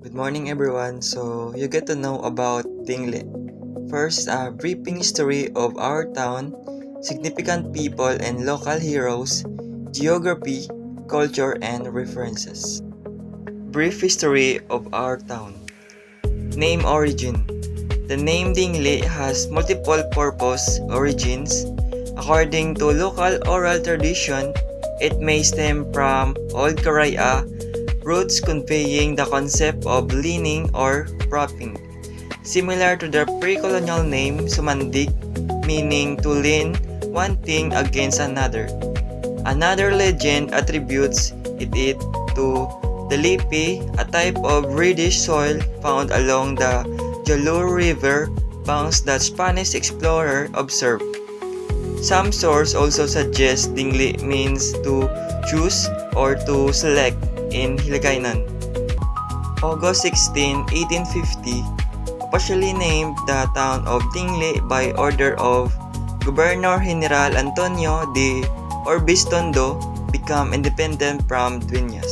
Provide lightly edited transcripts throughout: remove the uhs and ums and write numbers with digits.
Good morning everyone. So you get to know about Dingle. First, a briefing history of our town, significant people and local heroes, geography, culture and references. Brief history of our town. Name origin. The name Dingle has multiple purpose origins. According to local oral tradition, it may stem from Old Karaya, roots conveying the concept of leaning or propping, similar to the pre-colonial name Sumandig, meaning to lean one thing against another. Another legend attributes it to the lipi, a type of reddish soil found along the Jalur River banks that Spanish explorer observed. Some sources also suggest Dingle means to choose or to select in Hiligaynon. August 16, 1850, officially named the town of Dingle by order of Governor General Antonio de Orbistondo, become independent from Dueñas.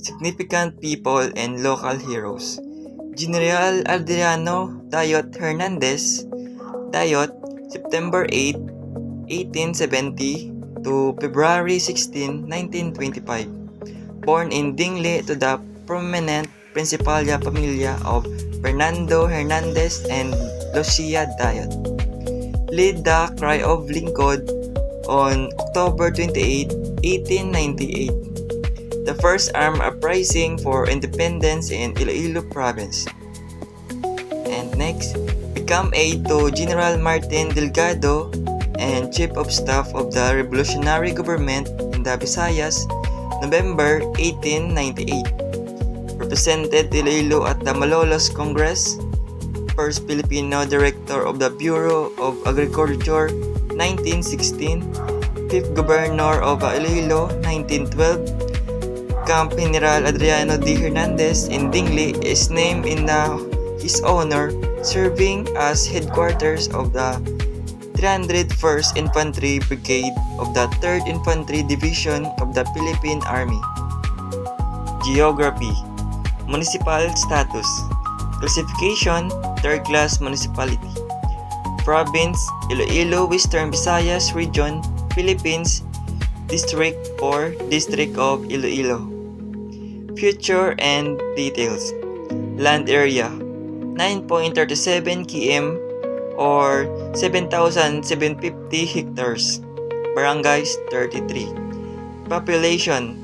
Significant people and local heroes. General Adriano Dayot Hernandez, Dayot, September 8, 1870 to February 16, 1925. Born in Dingle to the prominent Principalia Familia of Fernando Hernandez and Lucia Dayot. Lead the Cry of Lingkod on October 28, 1898. The first armed uprising for independence in Iloilo Province. And next, become aide to General Martin Delgado and Chief of Staff of the Revolutionary Government in the Visayas, November 1898. Represented Iloilo at the Malolos Congress. First Filipino Director of the Bureau of Agriculture, 1916. Fifth Governor of Iloilo, 1912. Camp General Adriano D. Hernandez in Dingle is named in his honor, serving as headquarters of the 301st Infantry Brigade of the 3rd Infantry Division of the Philippine Army. Geography. Municipal status. Classification, 3rd class municipality. Province, Iloilo, Western Visayas Region, Philippines, District or District of Iloilo. Future and details. Land area, 9.37 km or 7,750 hectares. Barangays, 33. Population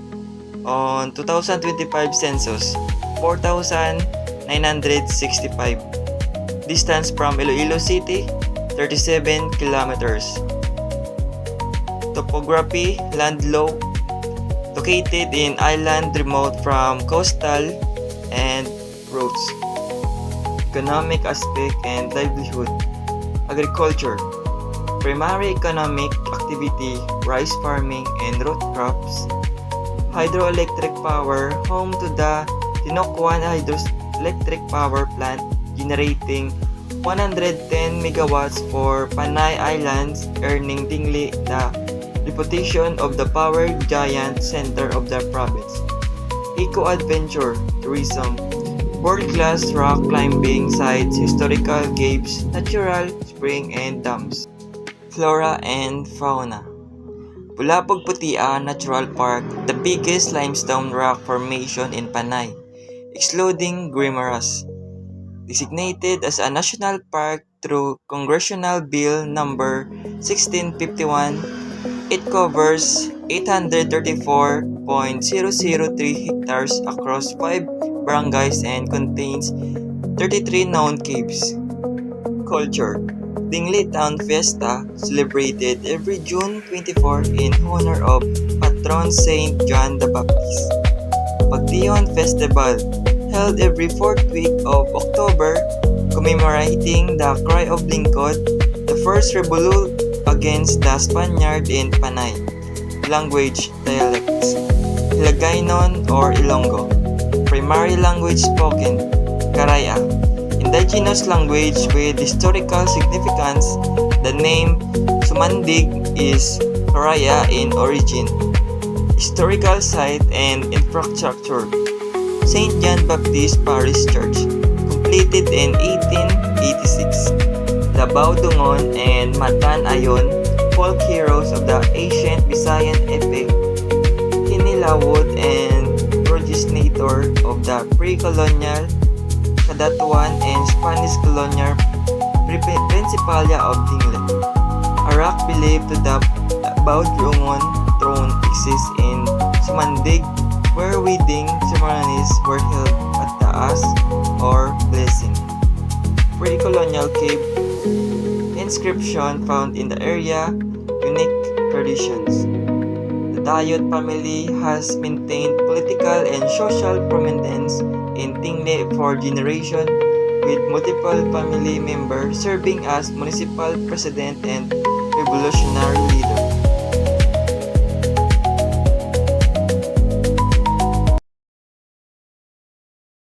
on 2025 census, 4,965. Distance from Iloilo City, 37 kilometers. Topography, land low, located in island remote from coastal and roads. Economic aspect and livelihood. Agriculture. Primary economic activity, rice farming and root crops. Hydroelectric power, home to the Tinokwan Hydroelectric Power Plant, generating 110 megawatts for Panay Islands, earning Dingle the reputation of the power giant center of the province. Eco-adventure, tourism, world-class rock climbing sites, historical caves, natural spring and dams. Flora and fauna. Bulabog Putia Natural Park, the biggest limestone rock formation in Panay, excluding Guimaras. Designated as a national park through Congressional Bill number 1651, it covers 834.003 hectares across 5 barangays and contains 33 known caves. Culture. Dingle Town Fiesta, celebrated every June 24 in honor of Patron Saint John the Baptist. Pagdion Festival, held every 4th week of October, commemorating the Cry of Lingkod, the first revolt against the Spaniard in Panay. Language, dialects. Hiligaynon or Ilonggo. Primary language spoken, Karaya. Indigenous language with historical significance. The name Sumandig is Karaya in origin. Historical site and infrastructure. St. John Baptist Parish Church, completed in 1886. Labao Dungon and Matan Ayon, folk heroes of the ancient Visayan epic. Kinilawod and progenitor of the pre-colonial Kadatuan and Spanish colonial Principalia of Tinglet. A rock believed to the Baudrungon throne exists in Sumandig, where wedding ceremonies were held at the As or Blessing. Pre-colonial cave inscription found in the area, unique traditions. The Dayot family has maintained political and social prominence in Tingle for generations, with multiple family members serving as municipal president and revolutionary leader.